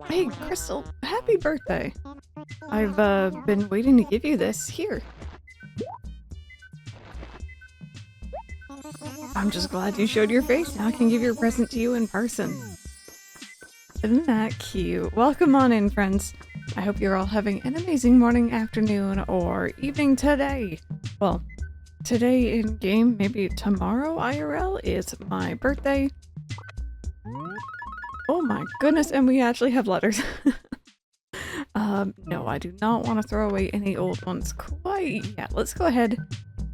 Hey, Crystal, happy birthday. I've been waiting to give you this. Here. I'm just glad you showed your face. Now I can give your present to you in person. Isn't that cute? Welcome on in, friends. I hope you're all having an amazing morning, afternoon, or evening today. Well, today in game, maybe tomorrow IRL is my birthday. Oh my goodness, and we actually have letters. No, I do not want to throw away any old ones quite yet. Let's go ahead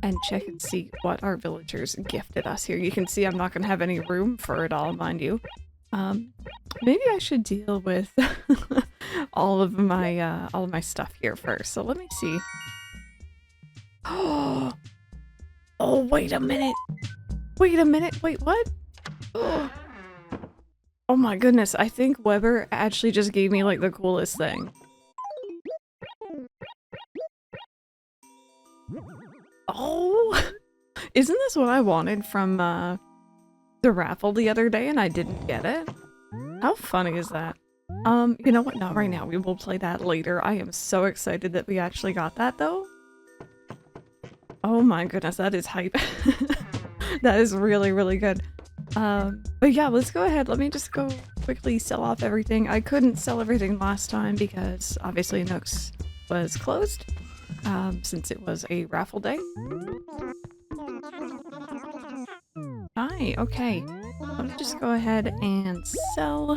and check and see what our villagers gifted us here. You can see I'm not going to have any room for it all, mind you. Maybe I should deal with all of my stuff here first. So let me see. Oh, wait a minute. Wait a minute. Wait, what? Oh my goodness. I think Weber actually just gave me like the coolest thing. Oh, isn't this what I wanted from the raffle the other day and I didn't get it? How funny is that? You know what? Not right now. We will play that later. I am so excited that we actually got that though. Oh my goodness, that is hype. That is really, really good. But yeah, let's go ahead. Let me just go quickly sell off everything. I couldn't sell everything last time because obviously Nook's was closed. Since it was a raffle day. Hi, okay. Let me just go ahead and sell.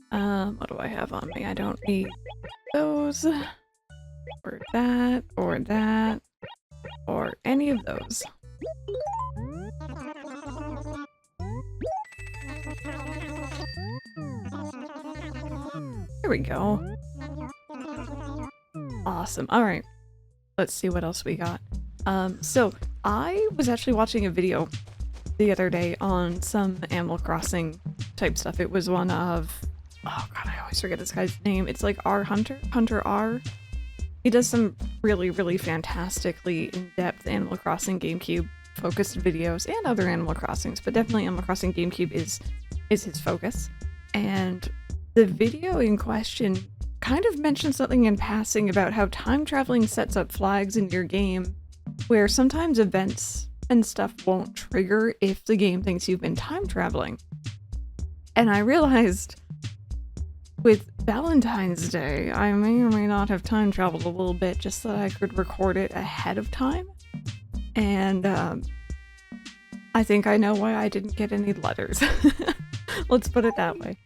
What do I have on me? I don't need those. Or that, or that, or any of those. Here we go. Awesome. All right. Let's see what else we got. So I was actually watching a video the other day on some Animal Crossing type stuff. It was one of, oh god, I always forget this guy's name. It's like Hunter R. He does some really, really fantastically in-depth Animal Crossing GameCube focused videos and other Animal Crossings, but definitely Animal Crossing GameCube is his focus. And the video in question kind of mentioned something in passing about how time traveling sets up flags in your game where sometimes events and stuff won't trigger if the game thinks you've been time traveling. And I realized with Valentine's Day, I may or may not have time traveled a little bit just so that I could record it ahead of time. And I think I know why I didn't get any letters. Let's put it that way.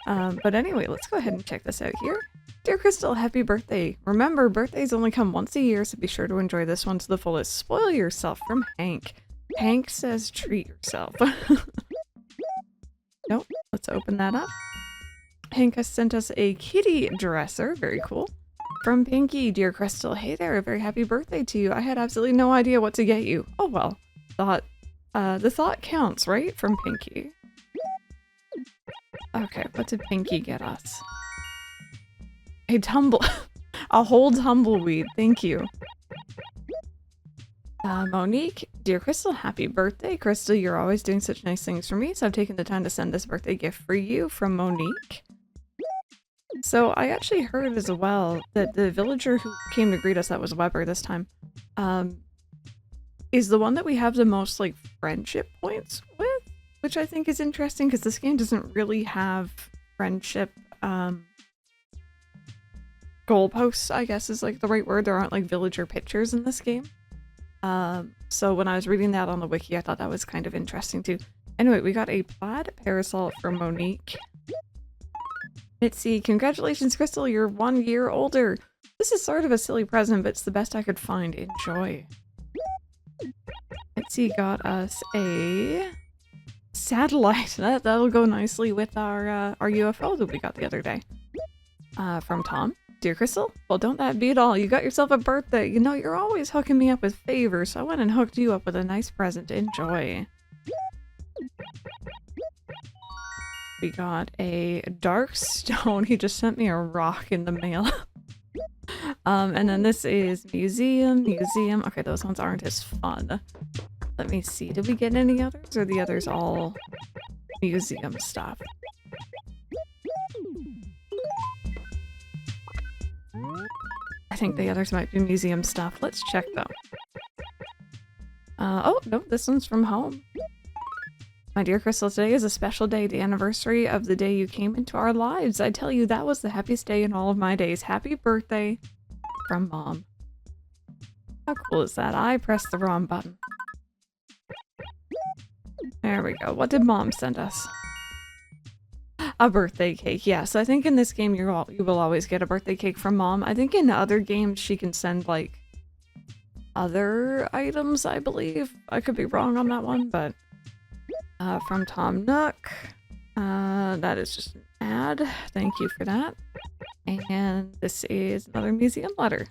But anyway, let's go ahead and check this out here. Dear Crystal, happy birthday. Remember, birthdays only come once a year, so be sure to enjoy this one to the fullest. Spoil yourself, from Hank. Hank says treat yourself. Nope, let's open that up. Hank has sent us a kitty dresser, very cool. From Pinky, dear Crystal, hey there, a very happy birthday to you. I had absolutely no idea what to get you. Oh well, the thought counts, right? From Pinky. Okay, what did Pinky get us? A whole tumbleweed, thank you. Monique, dear Crystal, happy birthday. Crystal, you're always doing such nice things for me, so I've taken the time to send this birthday gift for you from Monique. So I actually heard as well that the villager who came to greet us, that was Weber this time, is the one that we have the most like friendship points with, which I think is interesting because this game doesn't really have friendship goalposts, I guess is like the right word. There aren't like villager pictures in this game. So when I was reading that on the wiki, I thought that was kind of interesting too. Anyway, we got a plaid parasol from Monique. Mitzi, congratulations Crystal, you're 1 year older. This is sort of a silly present, but it's the best I could find. Enjoy. Mitzi got us a satellite. That'll go nicely with our UFO that we got the other day. From Tom. Dear Crystal, well don't that beat all, you got yourself a birthday. You know, you're always hooking me up with favors, so I went and hooked you up with a nice present. Enjoy. We got a dark stone. He just sent me a rock in the mail. And then this is museum. Okay, those ones aren't as fun. Let me see, did we get any others? Or are the others all museum stuff. I think the others might be museum stuff. Let's check though. Oh, no, this one's from home. My dear Crystal, today is a special day, the anniversary of the day you came into our lives. I tell you, that was the happiest day in all of my days. Happy birthday from Mom. How cool is that? I pressed the wrong button. There we go. What did Mom send us? A birthday cake. Yeah, so I think in this game you will always get a birthday cake from Mom. I think in other games she can send like other items, I believe. I could be wrong on that one, but from Tom Nook. That is just an ad. Thank you for that. And this is another museum letter.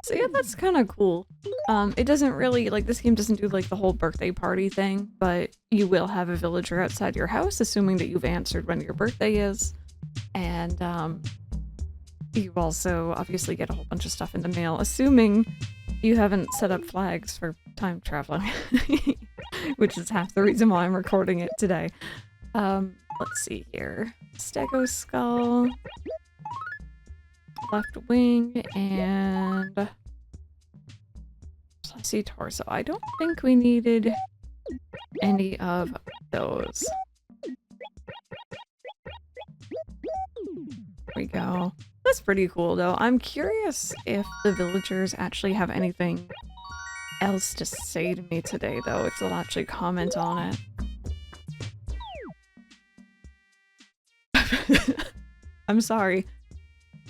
So yeah, that's kind of cool. It doesn't really, like, this game doesn't do like the whole birthday party thing, but you will have a villager outside your house, assuming that you've answered when your birthday is. And you also obviously get a whole bunch of stuff in the mail, assuming you haven't set up flags for time traveling, which is half the reason why I'm recording it today. Let's see here. Stego skull, left wing, and fleshy torso. I don't think we needed any of those. There we go. That's pretty cool though. I'm curious if the villagers actually have anything else to say to me today though, if they'll actually comment on it. I'm sorry.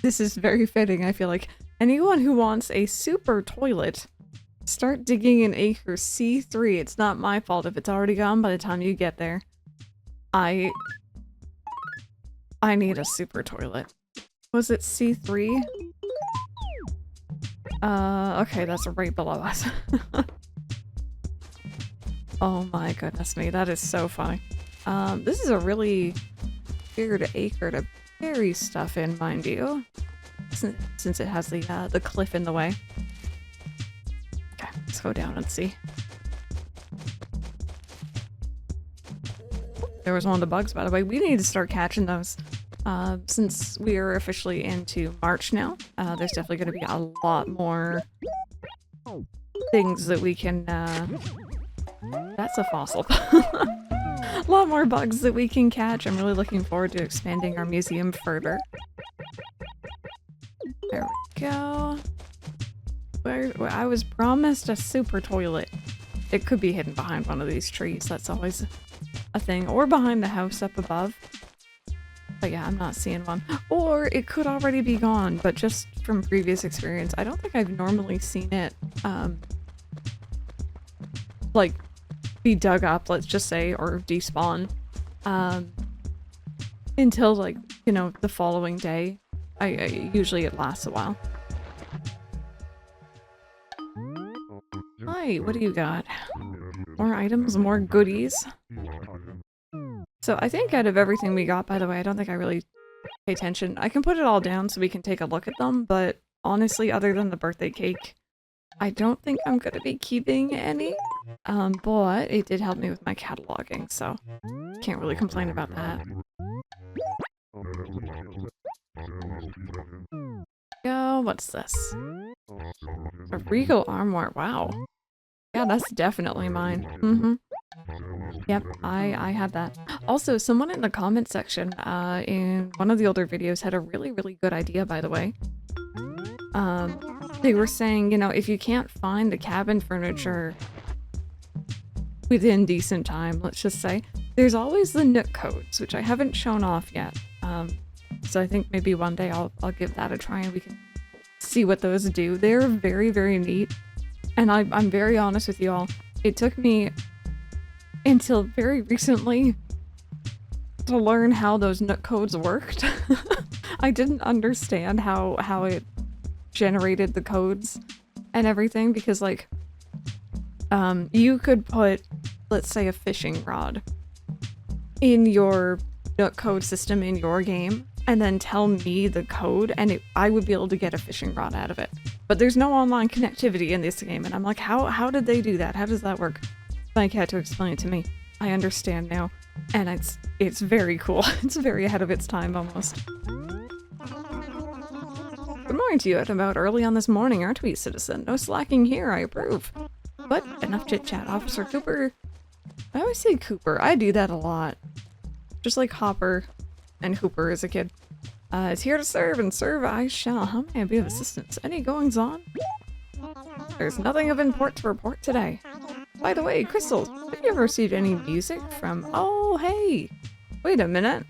This is very fitting, I feel like. Anyone who wants a super toilet, start digging in acre C3. It's not my fault if it's already gone by the time you get there. I need a super toilet. Was it C3? Okay, that's right below us. Oh my goodness me, that is so funny. This is a really weird acre to bury stuff in, mind you. Since it has the cliff in the way. Okay, let's go down and see. There was one of the bugs, by the way. We need to start catching those. Since we are officially into March now, there's definitely going to be a lot more things that we can, that's a fossil. A lot more bugs that we can catch. I'm really looking forward to expanding our museum further. There we go. Where I was promised a super toilet. It could be hidden behind one of these trees. That's always a thing. Or behind the house up above. But yeah, I'm not seeing one. Or it could already be gone, but just from previous experience, I don't think I've normally seen it, like, be dug up, let's just say, or despawn, until, like, you know, the following day. Usually it lasts a while. Hi, what do you got? More items, more goodies. So I think out of everything we got, by the way, I don't think I really pay attention. I can put it all down so we can take a look at them, but honestly, other than the birthday cake, I don't think I'm gonna be keeping any. But it did help me with my cataloging, so can't really complain about that. Go, what's this? A regal armoire, wow. Yeah, that's definitely mine. Mm-hmm. Yep, I had that. Also, someone in the comment section, in one of the older videos had a really, really good idea, by the way. They were saying, you know, if you can't find the cabin furniture within decent time, let's just say, there's always the Nook codes, which I haven't shown off yet. So I think maybe one day I'll give that a try and we can see what those do. They're very, very neat. And I'm very honest with you all. It took me until very recently to learn how those Nook codes worked. I didn't understand how it generated the codes and everything, because like you could put, let's say, a fishing rod in your Nook code system in your game and then tell me the code, and I would be able to get a fishing rod out of it. But there's no online connectivity in this game, and I'm like, how did they do that? How does that work? Mike had to explain it to me. I understand now. And it's very cool. It's very ahead of its time, almost. Good morning to you at about early on this morning, aren't we, citizen? No slacking here, I approve. But enough chit-chat, Officer Cooper. I always say Cooper. I do that a lot. Just like Hopper and Hooper as a kid. Is here to serve, and serve I shall. How may I be of assistance? Any goings-on? There's nothing of import to report today. By the way, Crystal, have you ever received any music from... Oh, hey! Wait a minute.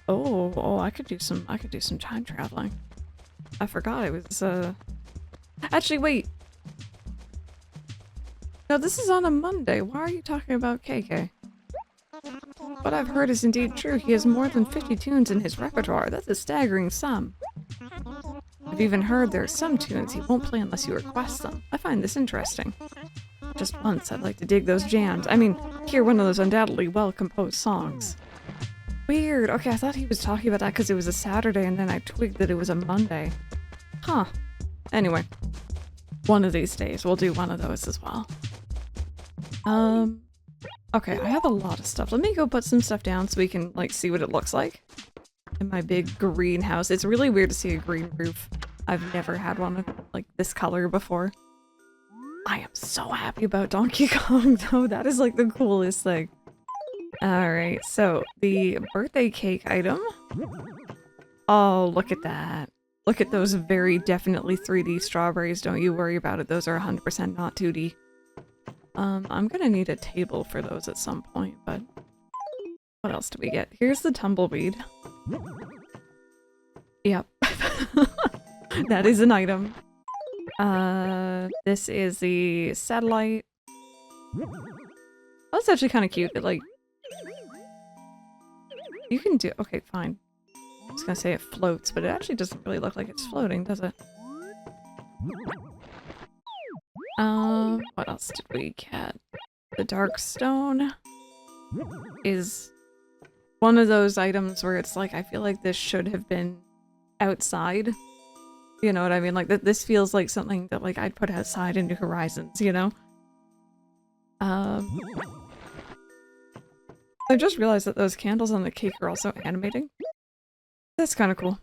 Oh, I could do some time traveling. I forgot it was, Actually, wait! No, this is on a Monday. Why are you talking about KK? What I've heard is indeed true. He has more than 50 tunes in his repertoire. That's a staggering sum. I've even heard there are some tunes he won't play unless you request them. I find this interesting. Just once, I'd like to dig those jams. I mean, hear one of those undoubtedly well-composed songs. Weird. Okay, I thought he was talking about that because it was a Saturday, and then I twigged that it was a Monday. Huh. Anyway. One of these days, we'll do one of those as well. Okay, I have a lot of stuff. Let me go put some stuff down so we can, like, see what it looks like. In my big greenhouse. It's really weird to see a green roof. I've never had one of, like, this color before. I am so happy about Donkey Kong, though. That is, like, the coolest thing. Alright, so the birthday cake item. Oh, look at that. Look at those very definitely 3D strawberries. Don't you worry about it. Those are 100% not 2D. I'm gonna need a table for those at some point, but... What else do we get? Here's the tumbleweed. Yep. That is an item. This is the satellite. That's actually kind of cute. It, like... You can do... Okay, fine. I was gonna say it floats, but it actually doesn't really look like it's floating, does it? What else did we get? The dark stone is one of those items where it's like, I feel like this should have been outside. You know what I mean? Like, this feels like something that, like, I'd put outside in New Horizons, you know? I just realized that those candles on the cake are also animating. That's kind of cool.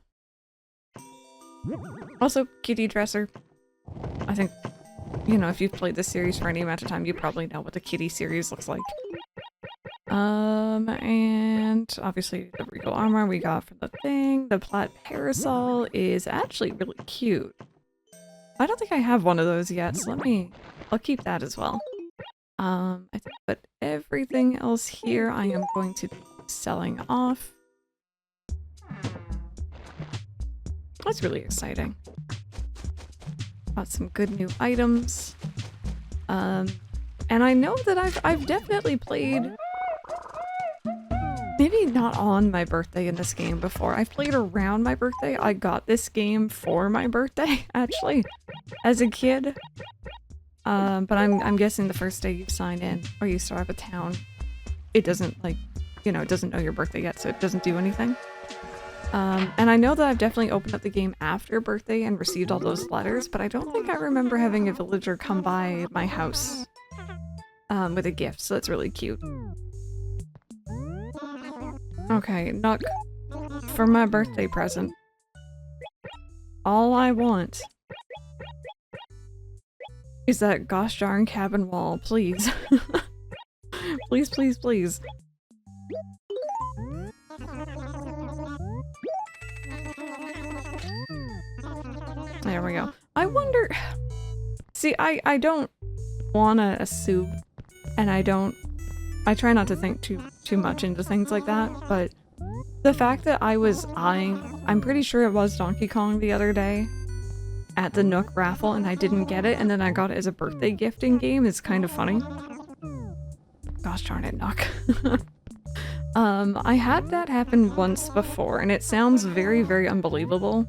Also, kitty dresser. I think, you know, if you've played this series for any amount of time, you probably know what the kitty series looks like. And obviously the regal armor we got from the thing. The plaid parasol is actually really cute. I don't think I have one of those yet, so I'll keep that as well. I think, but everything else here I am going to be selling off. That's really exciting. Got some good new items. And I know that I've definitely played, maybe not on my birthday in this game before. I've played around my birthday. I got this game for my birthday, actually, as a kid. But I'm guessing the first day you sign in or you start up a town, it doesn't, like, you know, it doesn't know your birthday yet, so it doesn't do anything. And I know that I've definitely opened up the game after birthday and received all those letters, but I don't think I remember having a villager come by my house with a gift, so that's really cute. Okay, Nook, for my birthday present, all I want is that gosh darn cabin wall, please. Please, please, please. There we go. I wonder... See, I don't want to assume, and I try not to think too much into things like that, but the fact that I was eyeing... I'm pretty sure it was Donkey Kong the other day at the Nook raffle, and I didn't get it, and then I got it as a birthday gifting game is kind of funny. Gosh darn it, Nook. I had that happen once before, and it sounds very, very unbelievable.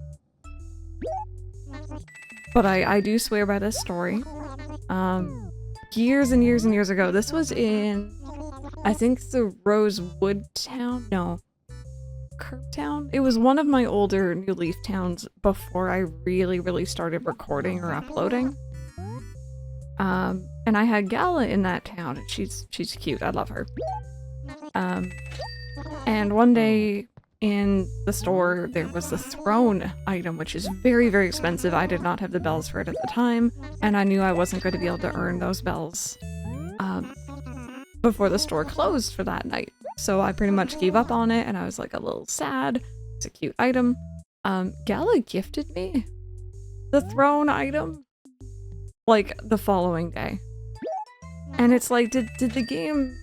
But I do swear by this story. Years and years and years ago, this was in, I think the Rosewood town? No. Curb Town? It was one of my older New Leaf towns before I really, really started recording or uploading. And I had Gala in that town, and she's cute. I love her. And one day in the store, there was the throne item, which is very, very expensive. I did not have the bells for it at the time, and I knew I wasn't going to be able to earn those bells before the store closed for that night. So I pretty much gave up on it, and I was like a little sad. It's a cute item. Gala gifted me the throne item like the following day. And it's like, did the game,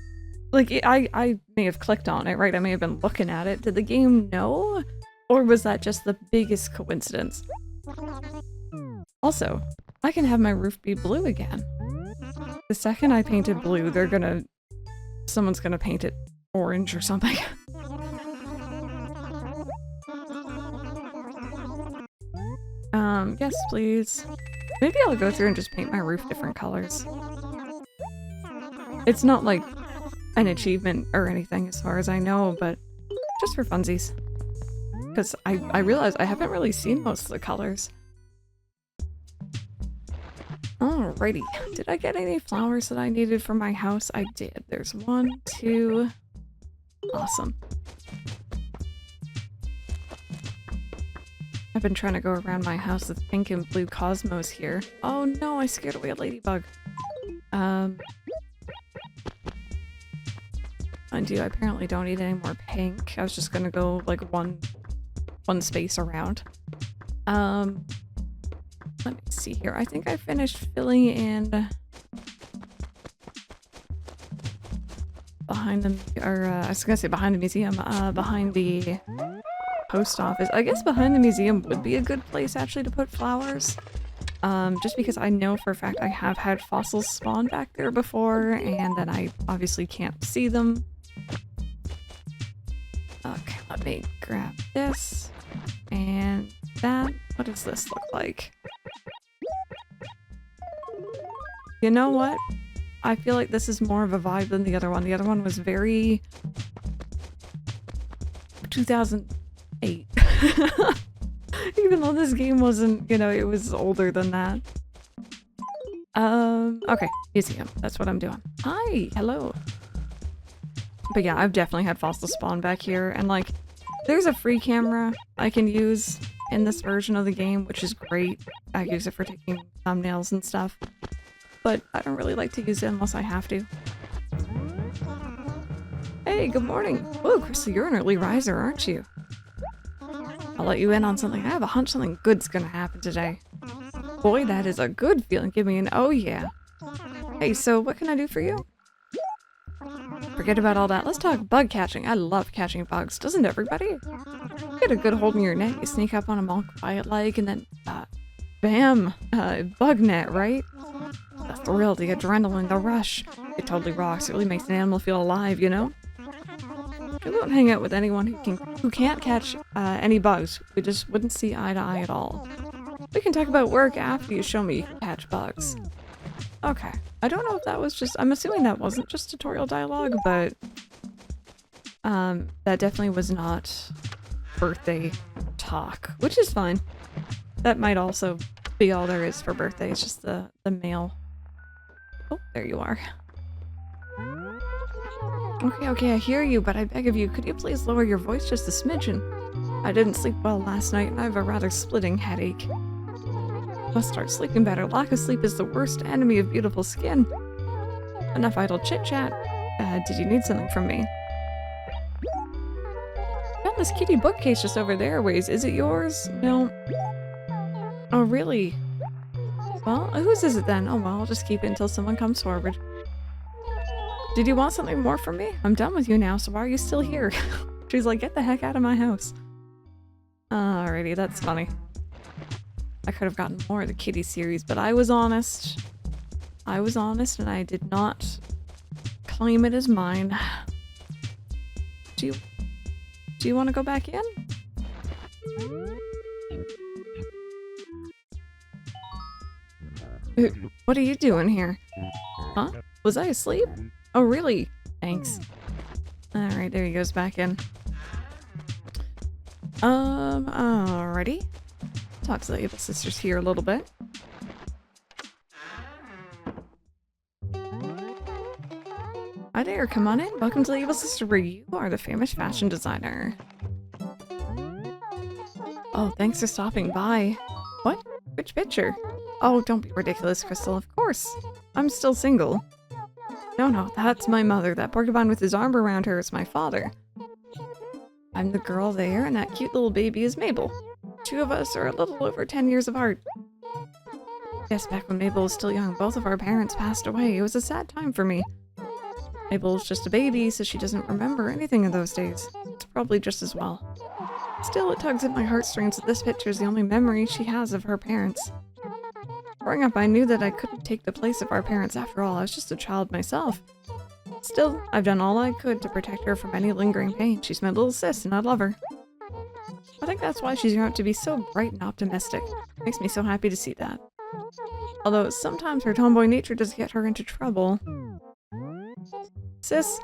like, I may have clicked on it, right? I may have been looking at it. Did the game know? Or was that just the biggest coincidence? Also, I can have my roof be blue again. The second I painted blue, someone's gonna paint it orange or something. Yes, please. Maybe I'll go through and just paint my roof different colors. It's not like an achievement or anything as far as I know, but just for funsies. Because I realize I haven't really seen most of the colors. Alrighty. Did I get any flowers that I needed for my house? I did. There's 1, 2. Awesome. I've been trying to go around my house with pink and blue cosmos here. Oh no, I scared away a ladybug. I apparently don't need any more pink. I was just gonna go like one space around. Let me see here. I think I finished filling in behind the, I was gonna say behind the museum, behind the post office. I guess behind the museum would be a good place actually to put flowers. Just because I know for a fact I have had fossils spawn back there before, and then I obviously can't see them. Okay, let me grab this and that. What does this look like? You know what? I feel like this is more of a vibe than the other one. The other one was very 2008. Even though this game wasn't, you know, it was older than that. Okay, museum. That's what I'm doing. Hi, hello. But yeah, I've definitely had fossil spawn back here, and like, there's a free camera I can use in this version of the game, which is great. I use it for taking thumbnails and stuff, but I don't really like to use it unless I have to. Hey, good morning. Whoa, Crystal, you're an early riser, aren't you? I'll let you in on something. I have a hunch something good's gonna happen today. Boy, that is a good feeling. Give me an oh yeah. Hey, so what can I do for you? Forget about all that. Let's talk bug catching. I love catching bugs. Doesn't everybody? Get a good hold in your net. You sneak up on them all quiet-like, and then, bam! Bug net, right? The thrill, the adrenaline, the rush. It totally rocks. It really makes an animal feel alive, you know? We won't hang out with anyone who can't catch any bugs. We just wouldn't see eye to eye at all. We can talk about work after you show me you can catch bugs. Okay. I don't know if that was just— I'm assuming that wasn't just tutorial dialogue, but that definitely was not birthday talk, which is fine. That might also be all there is for birthday. It's just the mail. Oh, there you are. Okay, I hear you, but I beg of you, could you please lower your voice just a smidgen? I didn't sleep well last night, and I have a rather splitting headache. Must start sleeping better. Lack of sleep is the worst enemy of beautiful skin. Enough idle chit-chat. Did you need something from me? Found this kitty bookcase just over there. Wait, is it yours? No. Oh, really? Well, whose is it then? Oh well, I'll just keep it until someone comes forward. Did you want something more from me? I'm done with you now, so why are you still here? She's like, get the heck out of my house. Alrighty, that's funny. I could have gotten more of the kitty series, but I was honest. I was honest, and I did not claim it as mine. Do you want to go back in? What are you doing here? Huh? Was I asleep? Oh, really? Thanks. Alright, there he goes back in. Alrighty. Talk to the Able Sisters here a little bit. Hi there, come on in. Welcome to the Evil Sister, where you are the famous fashion designer. Oh, thanks for stopping by. What? Which picture? Oh, don't be ridiculous, Crystal. Of course. I'm still single. No, that's my mother. That porcupine with his arm around her is my father. I'm the girl there, and that cute little baby is Mabel. Two of us are a little over 10 years apart. Yes, back when Mabel was still young, both of our parents passed away. It was a sad time for me. Mabel's just a baby, so she doesn't remember anything of those days. It's probably just as well. Still, it tugs at my heartstrings that this picture is the only memory she has of her parents. Growing up, I knew that I couldn't take the place of our parents after all. I was just a child myself. Still, I've done all I could to protect her from any lingering pain. She's my little sis, and I love her. I think that's why she's grown up to be so bright and optimistic. Makes me so happy to see that. Although sometimes her tomboy nature does get her into trouble. Sis,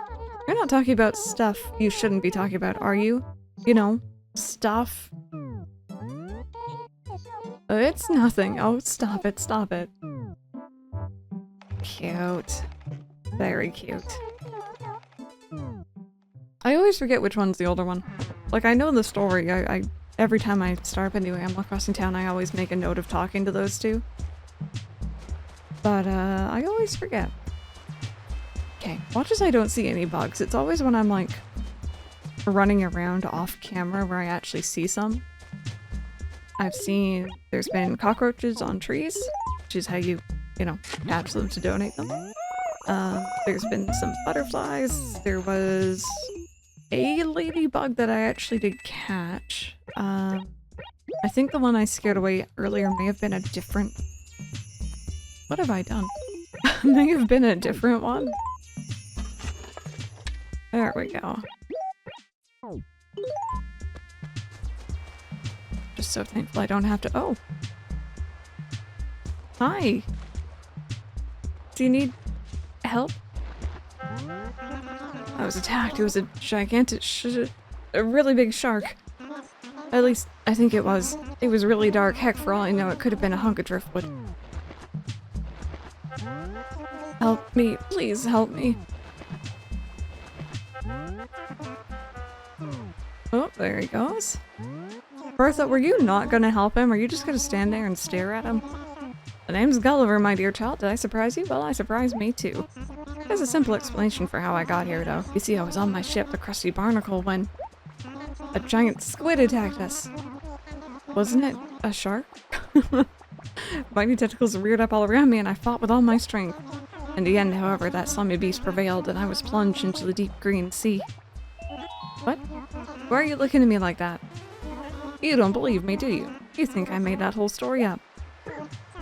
you're not talking about stuff you shouldn't be talking about, are you? You know, stuff. It's nothing. Oh, stop it, stop it. Cute. Very cute. I always forget which one's the older one. Like, I know the story. I every time I start up a new Animal Crossing town, I always make a note of talking to those two. But, I always forget. Okay, watch as I don't see any bugs. It's always when I'm, like, running around off camera where I actually see some. I've seen there's been cockroaches on trees, which is how you know, catch them to donate them. There's been some butterflies. There was a ladybug that I actually did catch. I think the one I scared away earlier may have been a different... What have I done? May have been a different one. There we go. Just so thankful I don't have to- oh! Hi! Do you need help? I was attacked. It was a gigantic a really big shark. At least, I think it was. It was really dark. Heck, for all I know, it could have been a hunk of driftwood. Help me. Please help me. Oh, there he goes. Bertha, were you not gonna help him? Are you just gonna stand there and stare at him? The name's Gulliver, my dear child. Did I surprise you? Well, I surprised me too. There's a simple explanation for how I got here, though. You see, I was on my ship, the Krusty Barnacle, when a giant squid attacked us. Wasn't it a shark? Mighty tentacles reared up all around me, and I fought with all my strength. In the end, however, that slimy beast prevailed, and I was plunged into the deep green sea. What? Why are you looking at me like that? You don't believe me, do you? You think I made that whole story up?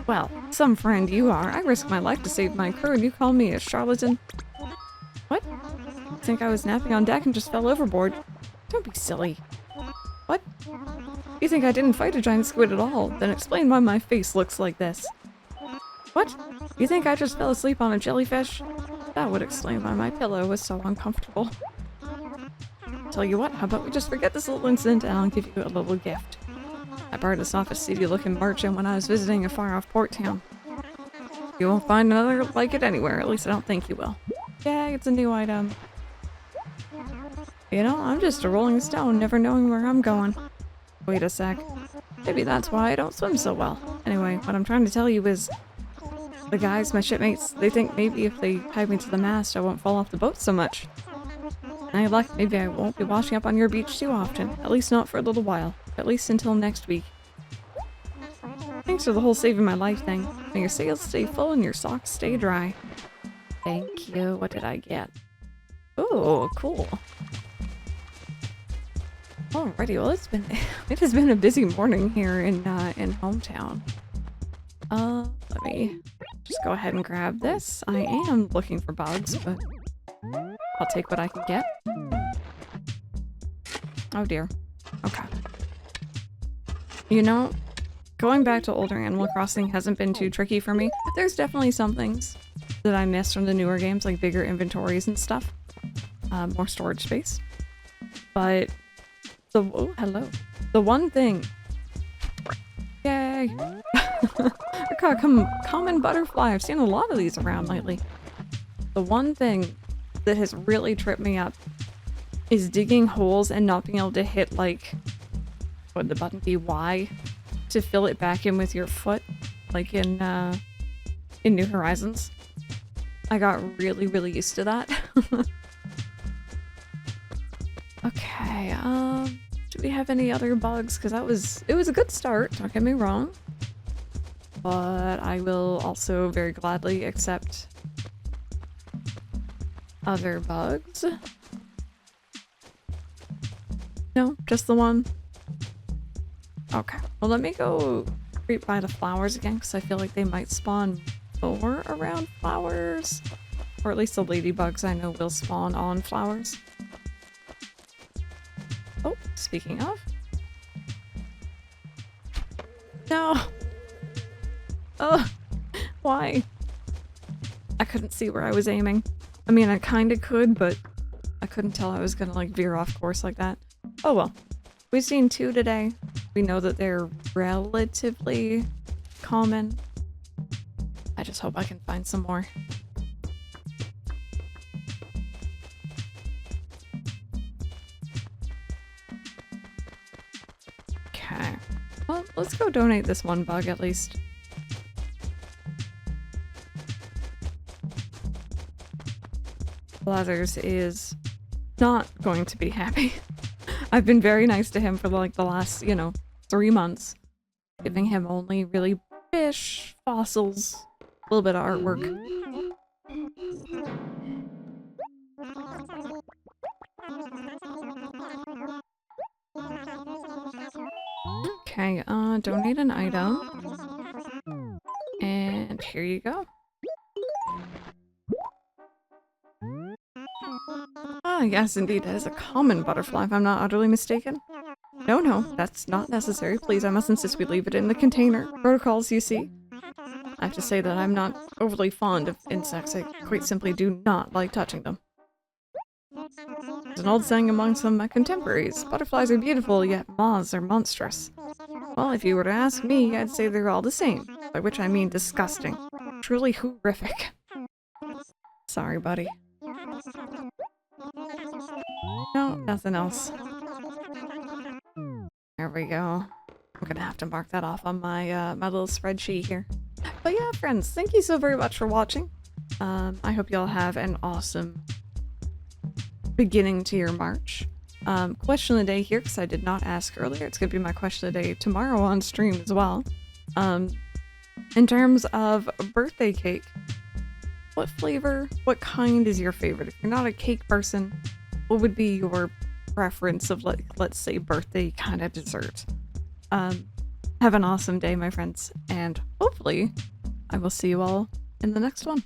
Well, some friend you are. I risked my life to save my crew, and you call me a charlatan? What? You think I was napping on deck and just fell overboard? Don't be silly. What? You think I didn't fight a giant squid at all? Then explain why my face looks like this. What? You think I just fell asleep on a jellyfish? That would explain why my pillow was so uncomfortable. Tell you what, how about we just forget this little incident and I'll give you a little gift. I borrowed this off a seedy-looking merchant when I was visiting a far-off port town. You won't find another like it anywhere, at least I don't think you will. Yay, it's a new item. You know, I'm just a rolling stone, never knowing where I'm going. Wait a sec. Maybe that's why I don't swim so well. Anyway, what I'm trying to tell you is... the guys, my shipmates, they think maybe if they tie me to the mast, I won't fall off the boat so much. Any luck, maybe I won't be washing up on your beach too often. At least not for a little while. At least until next week. Thanks for the whole saving my life thing. May your sails stay full and your socks stay dry. Thank you. What did I get? Oh, cool. Alrighty, well it has been a busy morning here in hometown. Let me just go ahead and grab this. I am looking for bugs, but I'll take what I can get. Oh dear. Okay. You know, going back to older Animal Crossing hasn't been too tricky for me. There's definitely some things that I miss from the newer games, like bigger inventories and stuff. More storage space. But oh, hello. The one thing... Yay! Common butterfly. I've seen a lot of these around lately. The one thing that has really tripped me up is digging holes and not being able to hit, like, would the button be Y to fill it back in with your foot, like in New Horizons. I got really, really used to that. Okay, do we have any other bugs? Because it was a good start, don't get me wrong. But I will also very gladly accept other bugs. No, just the one? Okay, well let me go creep by the flowers again, because I feel like they might spawn more around flowers. Or at least the ladybugs I know will spawn on flowers. Oh, speaking of. No! Oh, why? I couldn't see where I was aiming. I mean, I kinda could, but I couldn't tell I was gonna like veer off course like that. Oh well. We've seen 2 today. We know that they're relatively common. I just hope I can find some more. Okay. Well, let's go donate this one bug at least. Blathers is not going to be happy. I've been very nice to him for like the last, 3 months. Giving him only really fish, fossils, a little bit of artwork. Okay, donate an item. And here you go. Ah, yes, indeed, that is a common butterfly, if I'm not utterly mistaken. No, that's not necessary. Please, I must insist we leave it in the container. Protocols, you see. I have to say that I'm not overly fond of insects. I quite simply do not like touching them. There's an old saying amongst some of my contemporaries. Butterflies are beautiful, yet moths are monstrous. Well, if you were to ask me, I'd say they're all the same. By which I mean disgusting. Truly horrific. Sorry, buddy. No, nothing else. There we go. I'm gonna have to mark that off on my my little spreadsheet here. But yeah, friends, thank you so very much for watching. I hope y'all have an awesome beginning to your March. Question of the day here, because I did not ask earlier. It's gonna be my question of the day tomorrow on stream as well. In terms of birthday cake, what flavor, what kind is your favorite? If you're not a cake person, what would be your preference of, like, let's say, birthday kind of dessert? Have an awesome day, my friends, and hopefully I will see you all in the next one.